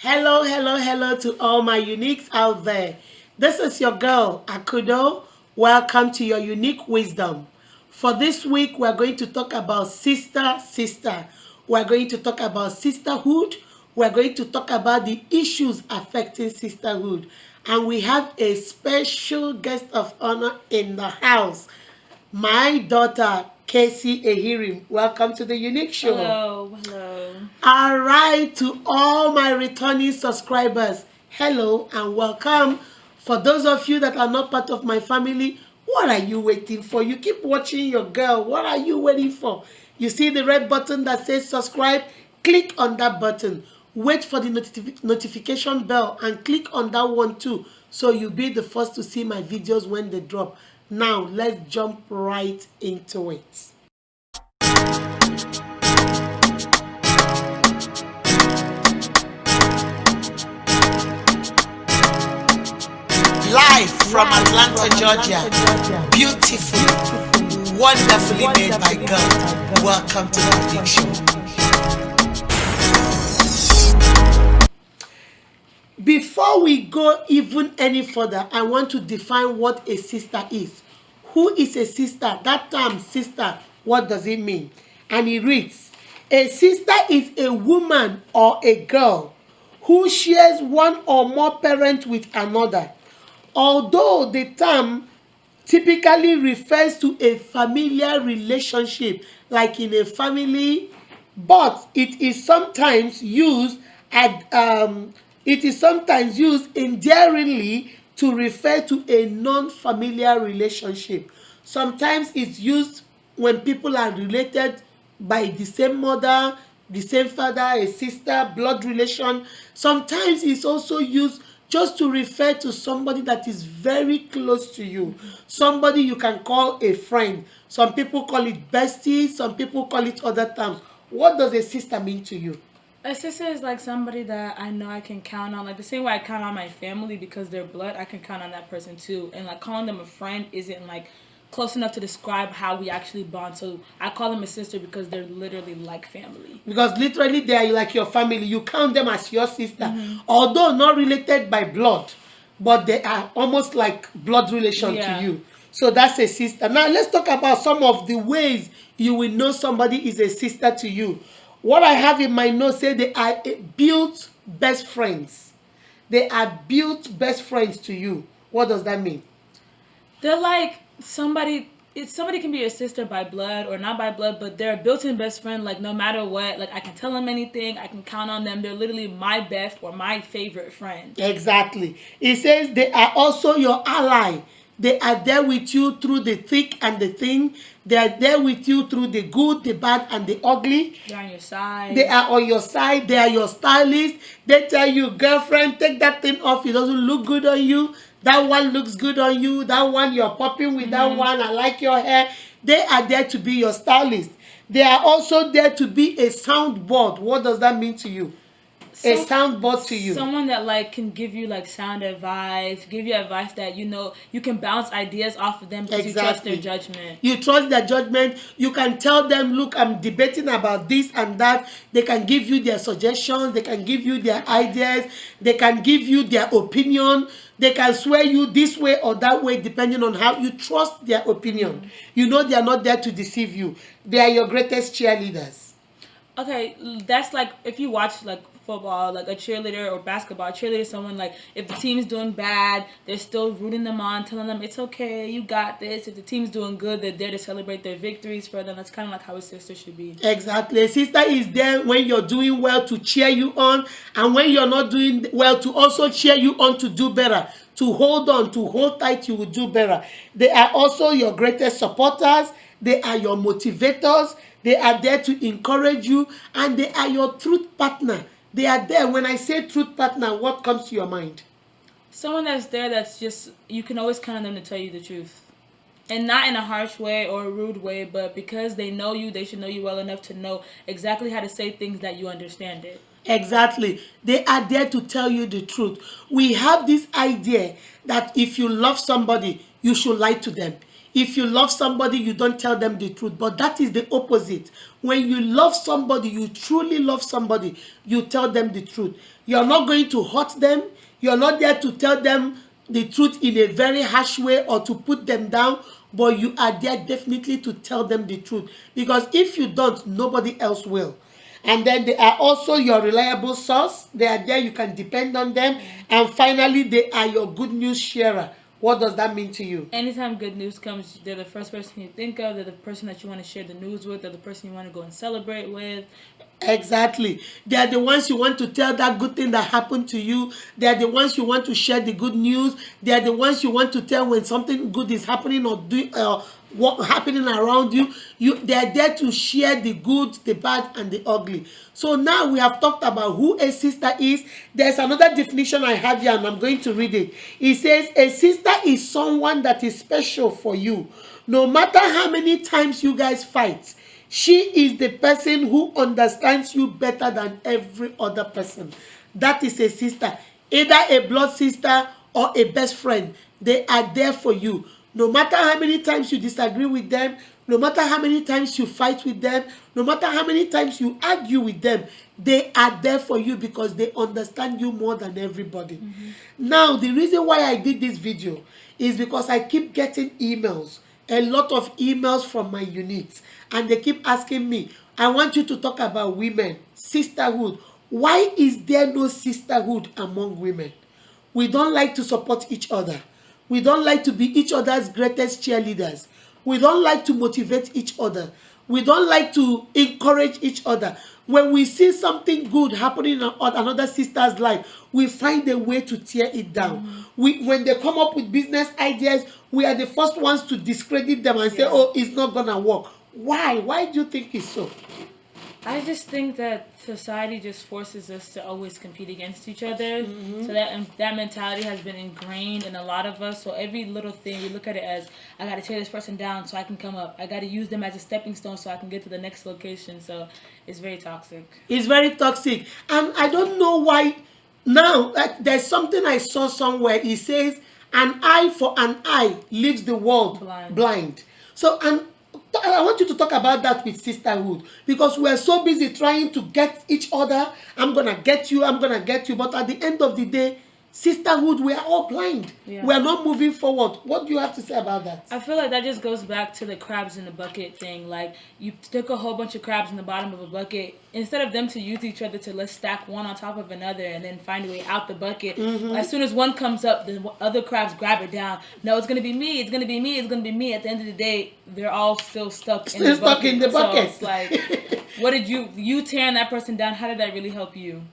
Hello, hello, hello to all my uniques out there. This is your girl, Akudo. Welcome to your unique wisdom. For this week, we're going to talk about sister. We're going to talk about sisterhood. We're going to talk about the issues affecting sisterhood. And we have a special guest of honor in the house, my daughter, Casey Ehirim. Welcome to the Unique Show. Hello. All right, to all my returning subscribers, hello and welcome. For those of you that are not part of my family, what are you waiting for? You keep watching your girl. What are you waiting for? You see the red button that says subscribe? Click on that button. Wait for the notification bell and click on that one too, so you'll be the first to see my videos when they drop. Now, let's jump right into it. Live from Atlanta, Georgia. Beautifully, wonderfully made by God. Welcome to the Unique Show. Before we go even any further, I want to define what a sister is. Who is a sister? That term, sister, what does it mean? And it reads, a sister is a woman or a girl who shares one or more parents with another. Although the term typically refers to a familiar relationship, like in a family, but it is sometimes used endearingly to refer to a non-familiar relationship. Sometimes it's used when people are related by the same mother, the same father, a sister, blood relation. Sometimes it's also used just to refer to somebody that is very close to you, somebody you can call a friend. Some people call it bestie, some people call it other terms. What does a sister mean to you? A sister is like somebody that I know I can count on. Like the same way I count on my family because they're blood, I can count on that person too. And like calling them a friend isn't like close enough to describe how we actually bond. So I call them a sister because they're literally like family. Because literally they are like your family. You count them as your sister. Although not related by blood, but they are almost like blood relation to you. So that's a sister. Now let's talk about some of the ways you will know somebody is a sister to you. What I have in my notes say they are built best friends. They are built best friends to you. What does that mean? They're like somebody can be your sister by blood or not by blood, but they're a built-in best friend. Like no matter what, like I can tell them anything, I can count on them. They're literally my best or my favorite friend. Exactly. It says they are also your ally. They are there with you through the thick and the thin. They are there with you through the good, the bad, and the ugly. They're on your side. They are on your side. They are your stylist. They tell you, girlfriend, take that thing off. It doesn't look good on you. That one looks good on you. That one, you're popping with that one. I like your hair. They are there to be your stylist. They are also there to be a soundboard. What does that mean to you? A soundboard to you. Someone that like can give you like sound advice, give you advice that you know you can bounce ideas off of them because you trust their judgment. You trust their judgment. You can tell them, look, I'm debating about this and that. They can give you their suggestions. They can give you their ideas. They can give you their opinion. They can sway you this way or that way depending on how you trust their opinion. You know they are not there to deceive you. They are your greatest cheerleaders. Okay, that's like if you watch like football, like a cheerleader or basketball, cheerleader is someone like if the team's doing bad, they're still rooting them on, telling them it's okay, you got this. If the team's doing good, they're there to celebrate their victories for them. That's kind of like how a sister should be. Exactly. A sister is there when you're doing well to cheer you on, and when you're not doing well to also cheer you on to do better, to hold on, to hold tight, you will do better. They are also your greatest supporters. They are your motivators. They are there to encourage you, and they are your truth partner. They are there. When I say truth partner, what comes to your mind? Someone that's there that's just, you can always count on them to tell you the truth. And not in a harsh way or a rude way, but because they know you, they should know you well enough to know exactly how to say things that you understand it. Exactly. They are there to tell you the truth. We have this idea that if you love somebody, you should lie to them. If you love somebody, you don't tell them the truth. But that is the opposite. When you love somebody, you truly love somebody, you tell them the truth. You're not going to hurt them. You're not there to tell them the truth in a very harsh way or to put them down, but you are there definitely to tell them the truth. Because if you don't, nobody else will. And then they are also your reliable source. They are there, you can depend on them. And finally, they are your good news sharer. What does that mean to you? Anytime good news comes, they're the first person you think of. They're the person that you want to share the news with. They're the person you want to go and celebrate with. Exactly. They are the ones you want to tell that good thing that happened to you. They are the ones you want to share the good news. They are the ones you want to tell when something good is happening or what happening around you. They are there to share the good, the bad, and the ugly. So now we have talked about who a sister is. There's another definition I have here, and I'm going to read it. It says a sister is someone that is special for you. No matter how many times you guys fight, she is the person who understands you better than every other person. That is a sister. Either a blood sister or a best friend. They are there for you. No matter how many times you disagree with them, no matter how many times you fight with them, no matter how many times you argue with them, they are there for you because they understand you more than everybody. Now, the reason why I did this video is because I keep getting emails, a lot of emails from my units, and they keep asking me, I want you to talk about women, sisterhood. Why is there no sisterhood among women? We don't like to support each other. We don't like to be each other's greatest cheerleaders. We don't like to motivate each other. We don't like to encourage each other. When we see something good happening in another sister's life, we find a way to tear it down. When they come up with business ideas, we are the first ones to discredit them and say, oh, it's not going to work. Why? Why do you think it's so? I just think that society just forces us to always compete against each other. So that mentality has been ingrained in a lot of us. So every little thing, we look at it as, I got to tear this person down so I can come up. I got to use them as a stepping stone so I can get to the next location. So it's very toxic. It's very toxic. And I don't know why. Now, there's something I saw somewhere. It says, an eye for an eye leaves the world blind. So, and I want you to talk about that with sisterhood, because we're so busy trying to get each other. I'm going to get you, I'm going to get you. But at the end of the day, sisterhood, we are all blind. We're not moving forward. What do you have to say about that? I feel like that just goes back to the crabs in the bucket thing. Like, you stick a whole bunch of crabs in the bottom of a bucket. Instead of them to use each other to, let's stack one on top of another and then find a way out the bucket. As soon as one comes up, the other crabs grab it down. No, it's going to be me. It's going to be me. It's going to be me. At the end of the day, they're all still stuck in the bucket. So it's like, what did you tearing that person down? How did that really help you?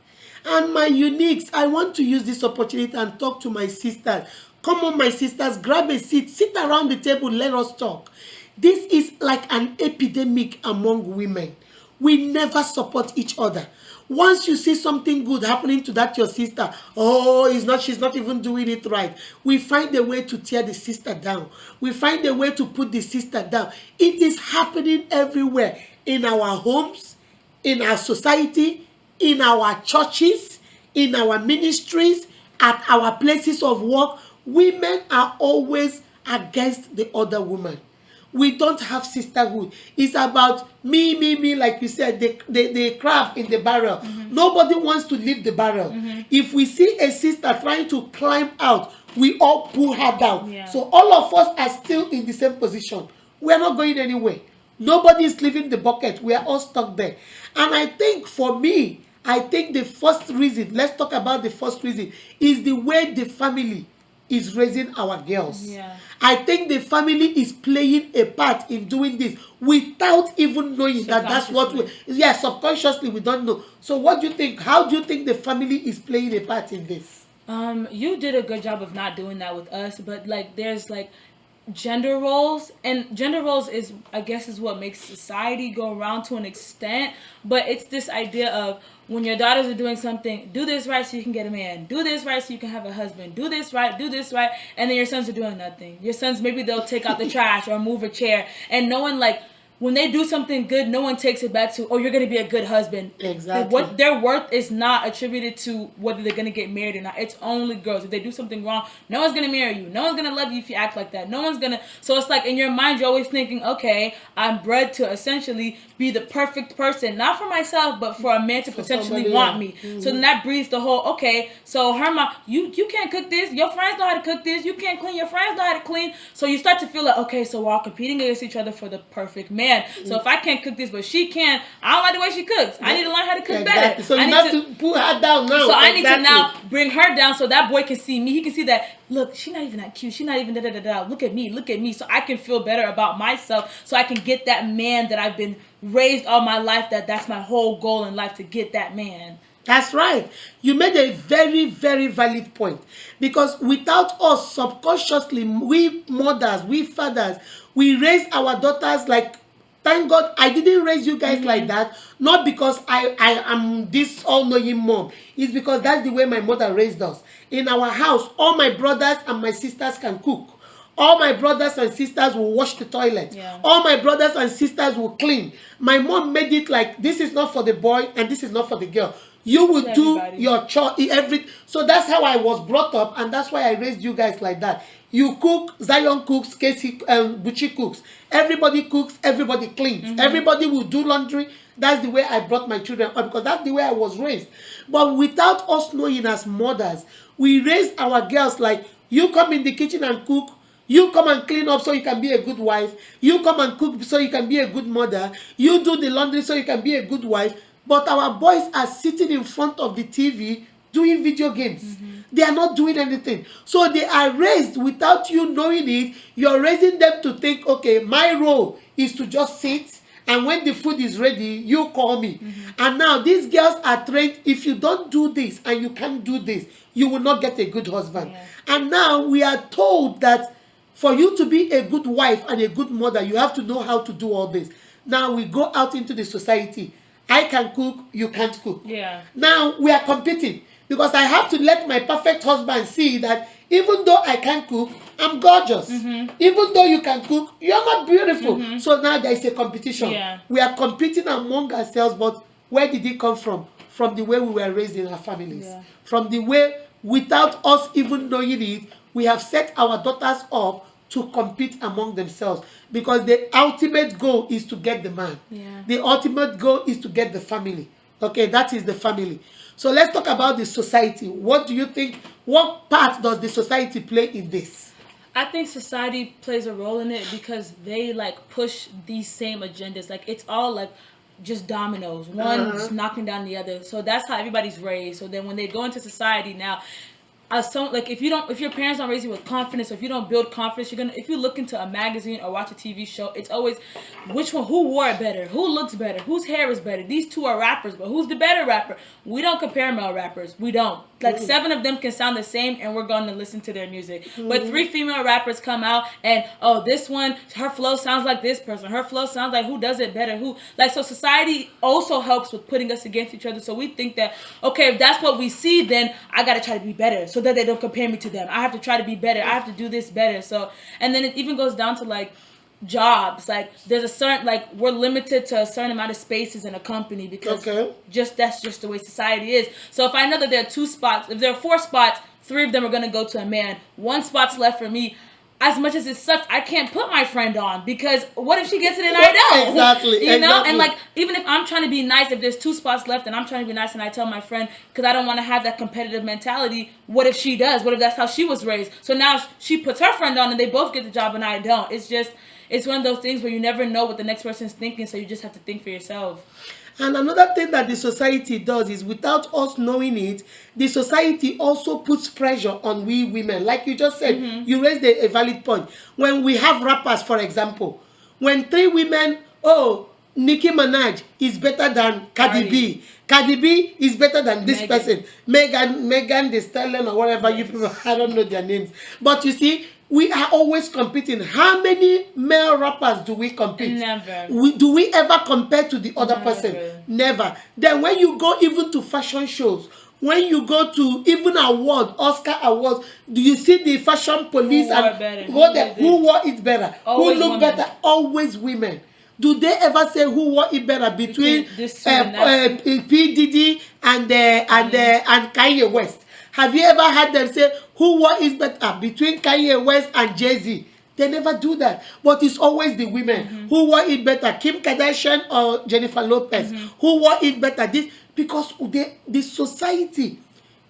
And my uniques, I want to use this opportunity and talk to my sisters. Come on, my sisters, grab a seat, sit around the table, let us talk. This is like an epidemic among women. We never support each other. Once you see something good happening to that your sister, oh, she's not even doing it right. We find a way to tear the sister down. We find a way to put the sister down. It is happening everywhere, in our homes, in our society, in our churches, in our ministries, at our places of work. Women are always against the other woman. We don't have sisterhood. It's about me, like you said, the crab in the barrel. Nobody wants to leave the barrel. If we see a sister trying to climb out, we all pull her down. So all of us are still in the same position. We're not going anywhere. Nobody is leaving the bucket. We are all stuck there. And I think for me, the first reason, let's talk about the first reason, is the way the family is raising our girls. I think the family is playing a part in doing this without even knowing that that's what subconsciously we don't know. So what do you think? How do you think the family is playing a part in this? You did a good job of not doing that with us, but like there's like gender roles, and gender roles is, I guess, is what makes society go around to an extent. But it's this idea of, when your daughters are doing something, do this right so you can get a man, do this right so you can have a husband, do this right, and then your sons are doing nothing. Your sons, maybe they'll take out the trash or move a chair, and no one, like, when they do something good, no one takes it back to, oh, you're going to be a good husband. Exactly. What their worth is not attributed to whether they're going to get married or not. It's only girls. If they do something wrong, no one's going to marry you. No one's going to love you if you act like that. No one's going to. So it's like in your mind, you're always thinking, okay, I'm bred to essentially be the perfect person, not for myself, but for a man to potentially want me. Mm-hmm. So then that breeds the whole, okay, so her mom, you can't cook this. Your friends know how to cook this. You can't clean. Your friends know how to clean. So you start to feel like, okay, so we're all competing against each other for the perfect man. So if I can't cook this, but she can, I don't like the way she cooks. I need to learn how to cook better. So you have to put her down now. So I need to now bring her down so that boy can see me. He can see that, look, she's not even that cute. She's not even da-da-da-da. Look at me. So I can feel better about myself. So I can get that man that I've been raised all my life, that's my whole goal in life, to get that man. That's right. You made a very, very valid point. Because without us, subconsciously, we mothers, we fathers, we raise our daughters like, thank God I didn't raise you guys like that. Not because I am this all-knowing mom. It's because that's the way my mother raised us. In our house, all my brothers and my sisters can cook. All my brothers and sisters will wash the toilet. Yeah. All my brothers and sisters will clean. My mom made it like, this is not for the boy and this is not for the girl. You will do your chore, so that's how I was brought up, and that's why I raised you guys like that. You cook, Zion cooks, Casey, Buchi cooks. Everybody cooks, everybody cleans. Everybody will do laundry. That's the way I brought my children up, because that's the way I was raised. But without us knowing as mothers, we raise our girls like, you come in the kitchen and cook. You come and clean up so you can be a good wife. You come and cook so you can be a good mother. You do the laundry so you can be a good wife. But our boys are sitting in front of the TV doing video games. They are not doing anything. So they are raised without you knowing it. You're raising them to think, okay, my role is to just sit, and when the food is ready, you call me. And now these girls are trained, if you don't do this and you can't do this, you will not get a good husband. Yeah. And now we are told that for you to be a good wife and a good mother, you have to know how to do all this. Now we go out into the society. I can cook, you can't cook. Yeah. Now we are competing, because I have to let my perfect husband see that even though I can't cook, I'm gorgeous. Even though you can cook, you're not beautiful. So now there is a competition. Yeah. We are competing among ourselves, but where did it come from? From the way we were raised in our families. Yeah. From the way, without us even knowing it, we have set our daughters up to compete among themselves, because the ultimate goal is to get the man. Yeah. The ultimate goal is to get the family. Okay, that is the family. So let's talk about the society. What do you think? What part does the society play in this? I think society plays a role in it because they like push these same agendas. Like it's all like just dominoes, one just knocking down the other. So that's how everybody's raised. So then when they go into society now, if your parents don't raise you with confidence, or if you don't build confidence, if you look into a magazine or watch a TV show, it's always who wore it better, who looks better, whose hair is better. These two are rappers, but who's the better rapper? We don't compare male rappers. We don't. Like 7 of them can sound the same, and we're going to listen to their music. But 3 female rappers come out, and this one, her flow sounds like this person. Her flow sounds like who does it better. So society also helps with putting us against each other. So we think that, okay, if that's what we see, then I got to try to be better so that they don't compare me to them. I have to try to be better. I have to do this better. So, and then it even goes down to like jobs. Like there's a certain, like we're limited to a certain amount of spaces in a company, because that's just the way society is. So if I know that there are 2 spots, if there are 4 spots, 3 of them are going to go to a man. 1 spot's left for me. As much as it sucks, I can't put my friend on, because what if she gets it and I don't? Exactly. You know? And like, even if I'm trying to be nice, if there's 2 spots left and I'm trying to be nice and I tell my friend, because I don't want to have that competitive mentality, what if she does? What if that's how she was raised? So now she puts her friend on and they both get the job and I don't. It's one of those things where you never know what the next person's thinking, so you just have to think for yourself. And another thing that the society does is, without us knowing it, the society also puts pressure on we women. Like you just said, you raised a valid point. When we have rappers, for example, when 3 women, Nicki Minaj is better than Cardi B. Cardi B is better than this person. Megan Thee Stallion or whatever you people, I don't know their names. But you see, we are always competing. How many male rappers do we compete? Never. Do we ever compare to the other person? Never. Then when you go even to fashion shows, when you go to even Oscar awards, do you see the fashion police who wore it better? Who wore it better? Always who looked women. better? Always women. Do they ever say who wore it better between this two and that P Diddy and Kanye West? Have you ever heard them say who wore it better between Kanye West and Jay-Z? They never do that. But it's always the women who wore it better, Kim Kardashian or Jennifer Lopez, who wore it better. This because the society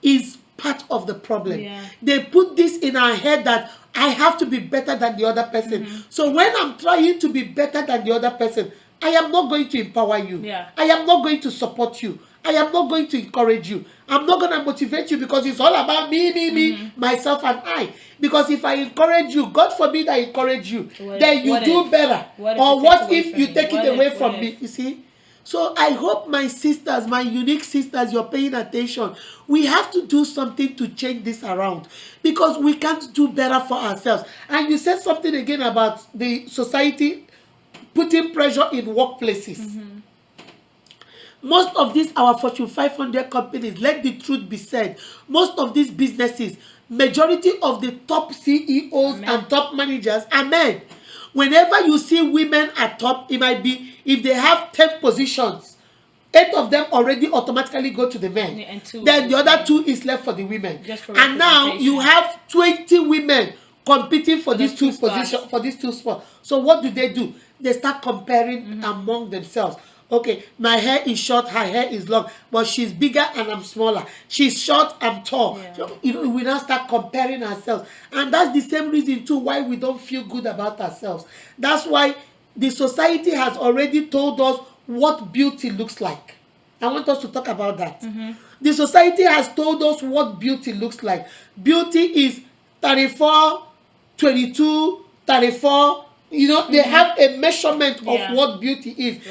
is part of the problem. Yeah. They put this in our head that I have to be better than the other person. So when I'm trying to be better than the other person, I am not going to empower you. Yeah. I am not going to support you. I am not going to encourage you. I'm not going to motivate you because it's all about me, myself, and I. Because if I encourage you, God forbid I encourage you, then you do better. Or what if you take it away from me? You see? So I hope my sisters, my unique sisters, you're paying attention. We have to do something to change this around because we can't do better for ourselves. And you said something again about the society putting pressure in workplaces. Most of these, our Fortune 500 companies, let the truth be said, most of these businesses, majority of the top CEOs and top managers are men. Whenever you see women at top, it might be if they have 10 positions, 8 of them already automatically go to the men. And then the other 2 is left for the women. And now you have 20 women competing for these two positions, for these 2 spots. So what do? They start comparing among themselves. Okay, my hair is short, her hair is long, but she's bigger and I'm smaller. She's short, I'm tall. Yeah. We now start comparing ourselves. And that's the same reason too why we don't feel good about ourselves. That's why the society has already told us what beauty looks like. I want us to talk about that. The society has told us what beauty looks like. Beauty is 34, 22, 34. You know, they have a measurement of what beauty is.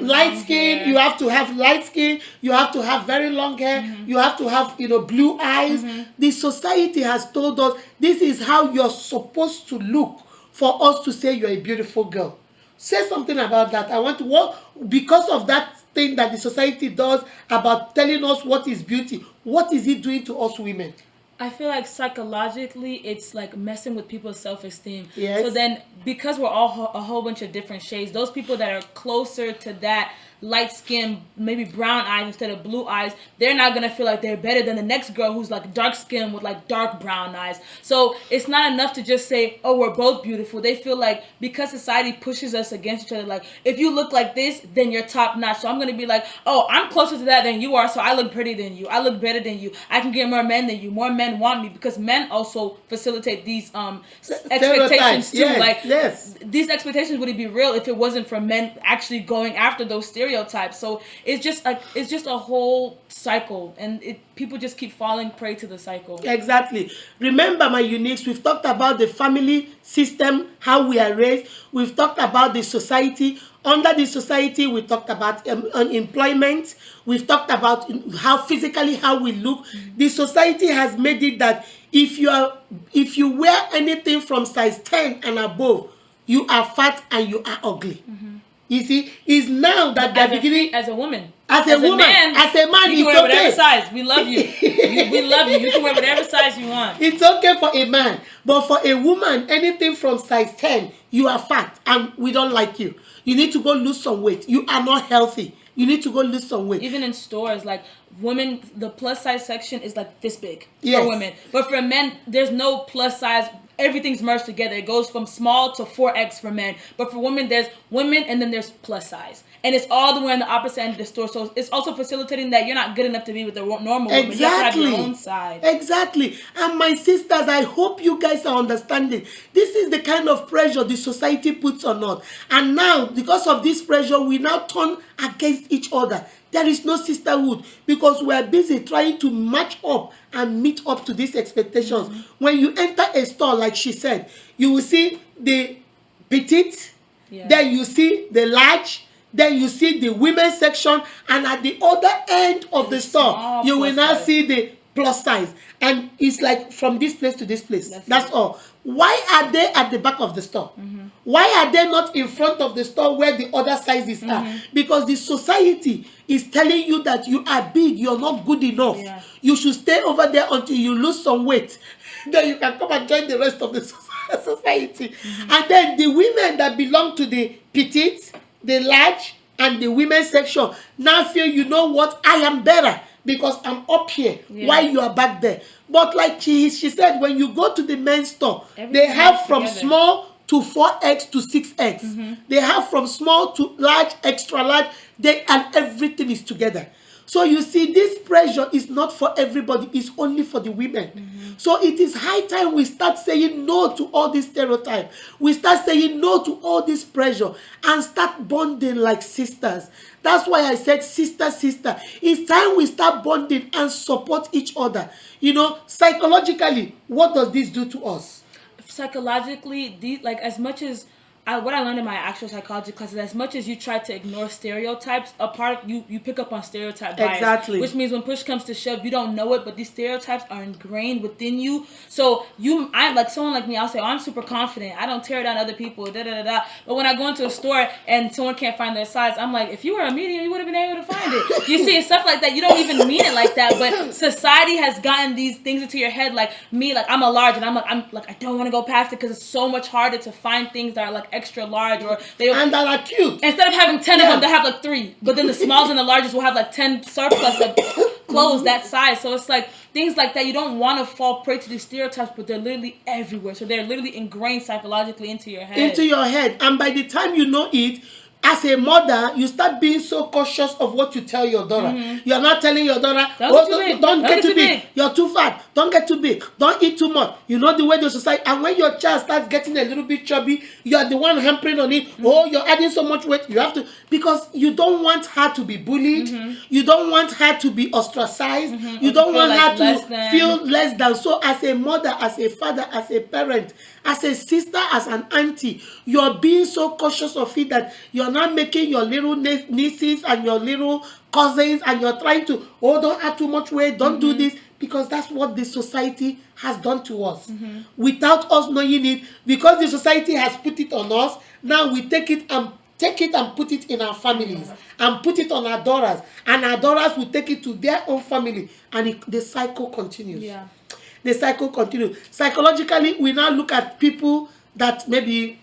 Light skin, you have to have light skin, you have to have very long hair, you have to have, blue eyes. The society has told us this is how you're supposed to look for us to say you're a beautiful girl. Say something about that. I want to because of that thing that the society does about telling us what is beauty, what is it doing to us women? I feel like psychologically it's like messing with people's self-esteem. Yes. So then because we're all a whole bunch of different shades, those people that are closer to that light skin, maybe brown eyes instead of blue eyes, they're not gonna feel like they're better than the next girl who's like dark skin with like dark brown eyes. So it's not enough to just say, oh, we're both beautiful. They feel like because society pushes us against each other, like if you look like this, then you're top notch. So I'm gonna be like, oh, I'm closer to that than you are, so I look prettier than you. I look better than you. I can get more men than you. More men want me because men also facilitate these expectations too. These expectations wouldn't be real if it wasn't for men actually going after those stereotypes. So it's just a whole cycle, and people just keep falling prey to the cycle. Exactly. Remember, my uniques, we've talked about the family system, how we are raised. We've talked about the society. Under the society, we talked about unemployment. We've talked about how we look. The society has made it that if you wear anything from size 10 and above, you are fat and you are ugly. You see, it's now that they're beginning as a woman. As a man, you can wear whatever size. We love you. We love you. You can wear whatever size you want. It's okay for a man, but for a woman, anything from size 10, you are fat, and we don't like you. You need to go lose some weight. You are not healthy. You need to go lose some weight. Even in stores, like women, the plus size section is like this big for women, but for men, there's no plus size. Everything's merged together. It goes from small to 4X for men. But for women, there's women and then there's plus size. And it's all the way on the opposite end of the store. So it's also facilitating that you're not good enough to be with the normal woman. You have to have your own side. Exactly. And my sisters, I hope you guys are understanding. This is the kind of pressure the society puts on us. And now, because of this pressure, we now turn against each other. There is no sisterhood because we are busy trying to match up and meet up to these expectations. When you enter a store, like she said, you will see the petite, then you see the large, then you see the women's section, and at the other end of the store, you will now see the plus size. And it's like from this place to this place. That's all. Why are they at the back of the store? Why are they not in front of the store where the other sizes are? Because the society is telling you that you are big, you're not good enough. You should stay over there until you lose some weight. Then you can come and join the rest of the society. And then the women that belong to the petite, the large and the women's section now feel, you know what, I am better because I'm up here while you are back there. But like she said, when you go to the men's store, they have from small to 4X to 6X. They have from small to large, extra large, and everything is together. So you see, this pressure is not for everybody, it's only for the women. So it is high time we start saying no to all this stereotype. We start saying no to all this pressure and start bonding like sisters. That's why I said sister. It's time we start bonding and support each other. You know, psychologically, what does this do to us? Psychologically, like as much as what I learned in my actual psychology classes, as much as you try to ignore stereotypes, a part of you pick up on stereotype bias. Exactly. Which means when push comes to shove, you don't know it, but these stereotypes are ingrained within you. So I'm like someone like me, I'll say, oh, I'm super confident. I don't tear down other people, da da da da. But when I go into a store and someone can't find their size, I'm like, if you were a medium, you would have been able to find it. You see, stuff like that. You don't even mean it like that, but society has gotten these things into your head. Like me, like I'm a large, and I'm like I don't want to go past it because it's so much harder to find things that are like extra large, or and that are cute. Instead of having 10 of them, they have like 3. But then the smalls and the largest will have like 10 surplus of clothes that size. So it's like things like that. You don't want to fall prey to these stereotypes, but they're literally everywhere. So they're literally ingrained psychologically into your head. And by the time you know it, as a mother, you start being so cautious of what you tell your daughter. You're not telling your daughter, don't get too big. You're too fat. Don't get too big. Don't eat too much. You know the way the society. And when your child starts getting a little bit chubby, you're the one hampering on it. Oh, you're adding so much weight. You have to, because you don't want her to be bullied. You don't want her to be ostracized. You don't want her to feel less than. So as a mother, as a father, as a parent, as a sister, as an auntie, you're being so cautious of it that you're not making your little nieces and your little cousins, and you're trying to, oh, don't add too much weight, don't do this, because that's what the society has done to us without us knowing it. Because the society has put it on us, now we take it and put it in our families and put it on our daughters, and our daughters will take it to their own family, and the cycle continues. The cycle continues. Psychologically, we now look at people that maybe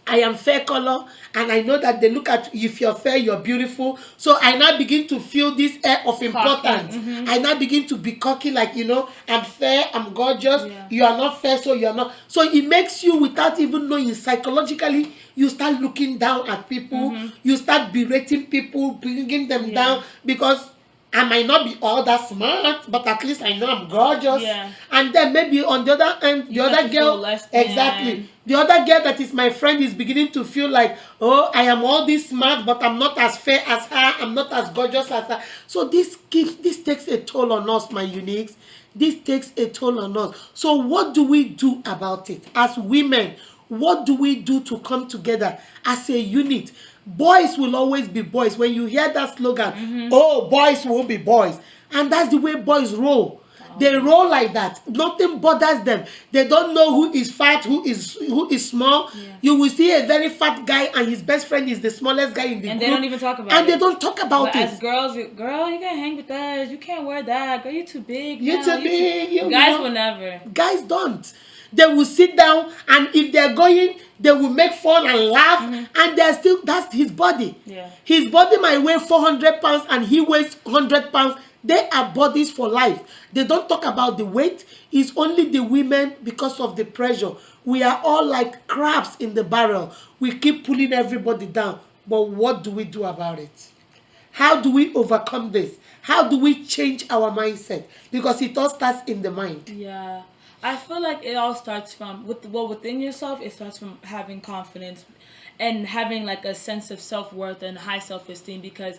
I am fair color, and I know that they look at, if you're fair, you're beautiful. So I now begin to feel this air of importance. I now begin to be cocky, like, you know, I'm fair, I'm gorgeous. You are not fair, so you're not. So it makes you, without even knowing, psychologically, you start looking down at people. You start berating people, bringing them down, because I might not be all that smart, but at least I know I'm gorgeous. And then maybe on the other end, the other girl, exactly, the other girl that is my friend is beginning to feel like, oh, I am all this smart, but I'm not as fair as her. I'm not as gorgeous as her. So this takes a toll on us, my uniques. This takes a toll on us. So what do we do about it as women? What do we do to come together as a unit? Boys will always be boys. When you hear that slogan, oh, boys will be boys. And that's the way boys roll. They roll like that. Nothing bothers them. They don't know who is fat, who is small. You will see a very fat guy and his best friend is the smallest guy in the group. And they don't even talk about it. And they don't talk about it. As girls, girl, you can't hang with us. You can't wear that. Girl, you too big. You're too big. Guys will never. Guys don't. They will sit down, and if they're going, they will make fun and laugh, and they're still, that's his body. His body might weigh 400 pounds and he weighs 100 pounds. They are bodies for life. They don't talk about the weight. It's only the women, because of the pressure. We are all like crabs in the barrel. We keep pulling everybody down. But what do we do about it? How do we overcome this? How do we change our mindset? Because it all starts in the mind. I feel like it all starts from, within yourself, it starts from having confidence and having like a sense of self-worth and high self-esteem, because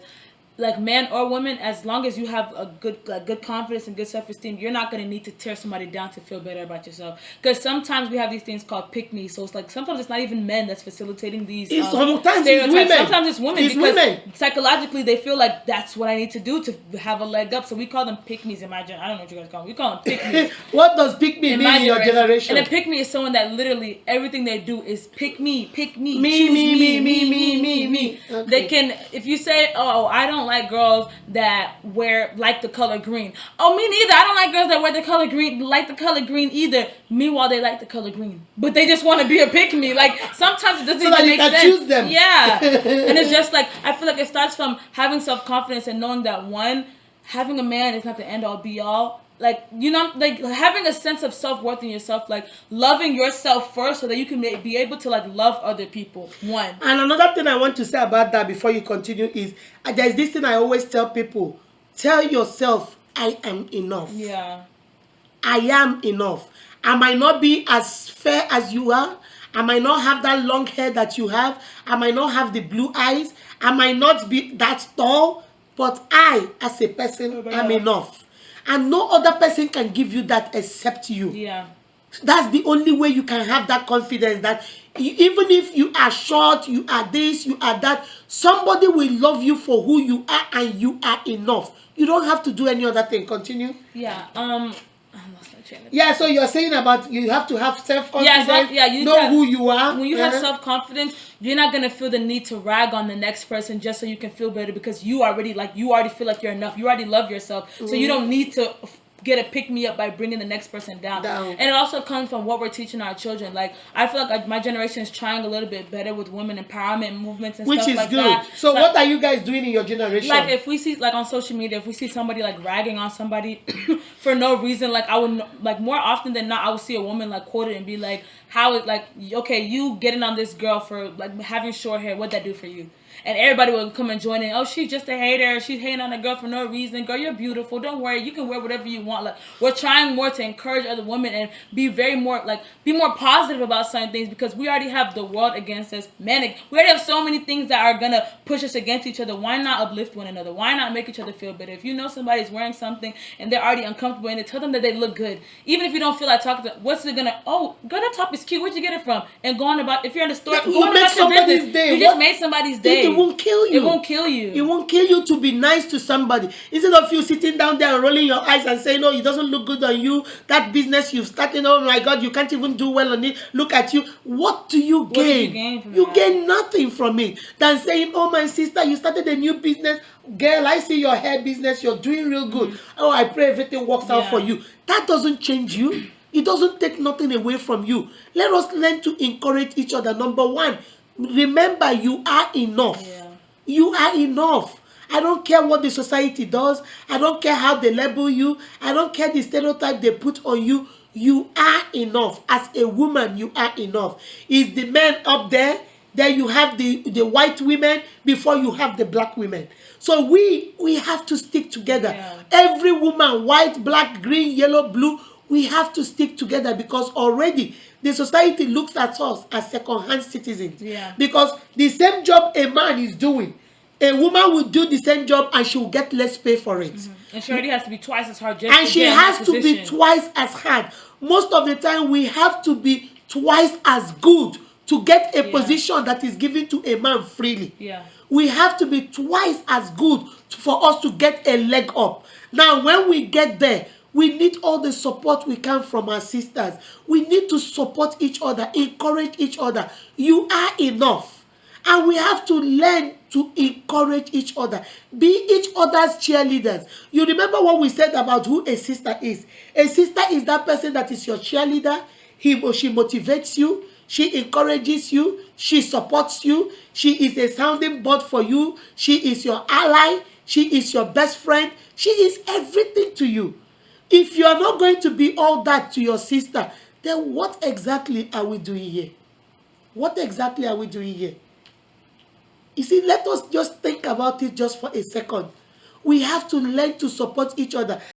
like man or woman, as long as you have a good confidence and good self-esteem, you're not going to need to tear somebody down to feel better about yourself. Because sometimes we have these things called pick-me, so it's like sometimes it's not even men that's facilitating these stereotypes. Sometimes it's women, because psychologically they feel like that's what I need to do to have a leg up. So we call them pick-me's in my generation. I don't know what you guys call them. We call them pick-me's. What does pick-me mean in your generation? And a pick-me is someone that literally everything they do is pick me, me. Okay. They can, if you say, oh, I don't don't like girls that wear like the color green. Oh, me neither. I don't like girls that wear the color green, like the color green either. Meanwhile, they like the color green, but they just want to be a pick me. Like sometimes it doesn't So even that you make can sense. choose them. Yeah, and it's just like I feel like it starts from having self confidence and knowing that one, having a man is not the end all be all. Like, you know, like having a sense of self-worth in yourself, like loving yourself first so that you can be able to like love other people. One. And another thing I want to say about that before you continue is there's this thing I always tell people: tell yourself, I am enough. Yeah. I am enough. I might not be as fair as you are. I might not have that long hair that you have. I might not have the blue eyes. I might not be that tall. But I, as a person, am enough. And no other person can give you that except you. Yeah. That's the only way you can have that confidence that even if you are short, you are this, you are that, somebody will love you for who you are and you are enough. You don't have to do any other thing. Continue. Yeah. Yeah, so you're saying about you have to have self-confidence, you know who you are. When you have self-confidence, you're not going to feel the need to rag on the next person just so you can feel better because you already feel like you're enough. You already love yourself. So you don't need to get a pick-me-up by bringing the next person down. And it also comes from what we're teaching our children. Like, I feel like my generation is trying a little bit better with women empowerment movements and stuff like that. Which is good. So what are you guys doing in your generation? Like, if we see, like, on social media, if we see somebody, like, ragging on somebody for no reason, like, I would, like, more often than not, I would see a woman, like, quote it and be like, how it, like, okay, you getting on this girl for, like, having short hair, what'd that do for you? And everybody will come and join in. Oh, she's just a hater. She's hating on a girl for no reason. Girl, you're beautiful. Don't worry. You can wear whatever you want. Like, we're trying more to encourage other women and be more positive about certain things because we already have the world against us. Man, we already have so many things that are going to push us against each other. Why not uplift one another? Why not make each other feel better? If you know somebody's wearing something and they're already uncomfortable in it, tell them that they look good. Even if you don't feel like talking to them, what's it going to, oh, girl, that top is cute. Where'd you get it from? And going about, if you're in the store, you made somebody's day. You just made somebody's day. It won't kill you. It won't kill you. It won't kill you to be nice to somebody. Instead of you sitting down there and rolling your eyes and saying, "No, it doesn't look good on you. That business you've started, oh my God, you can't even do well on it. Look at you." What do you gain? What did you gain from you that? gain nothing from it. Than saying, "Oh, my sister, you started a new business. Girl, I see your hair business. You're doing real good. Oh, I pray everything works out for you." That doesn't change you. It doesn't take nothing away from you. Let us learn to encourage each other. Number one, remember you are enough. Yeah. You are enough. I don't care what the society does. I don't care how they label you. I don't care the stereotype they put on you. You are enough. As a woman, you are enough. Is the men up there? Then you have the white women before you have the black women. So we have to stick together. Yeah. Every woman, white, black, green, yellow, blue, we have to stick together because already the society looks at us as second-hand citizens. Yeah. Because the same job a man is doing, a woman will do the same job and she will get less pay for it. And she already has to be twice as hard just And to she get in has that to be position. twice as hard. Most of the time, we have to be twice as good to get a position that is given to a man freely. Yeah. We have to be twice as good for us to get a leg up. Now, when we get there, we need all the support we can from our sisters. We need to support each other, encourage each other. You are enough. And we have to learn to encourage each other. Be each other's cheerleaders. You remember what we said about who a sister is. A sister is that person that is your cheerleader. He or she motivates you. She encourages you. She supports you. She is a sounding board for you. She is your ally. She is your best friend. She is everything to you. If you are not going to be all that to your sister, then what exactly are we doing here? What exactly are we doing here? You see, let us just think about it just for a second. We have to learn to support each other.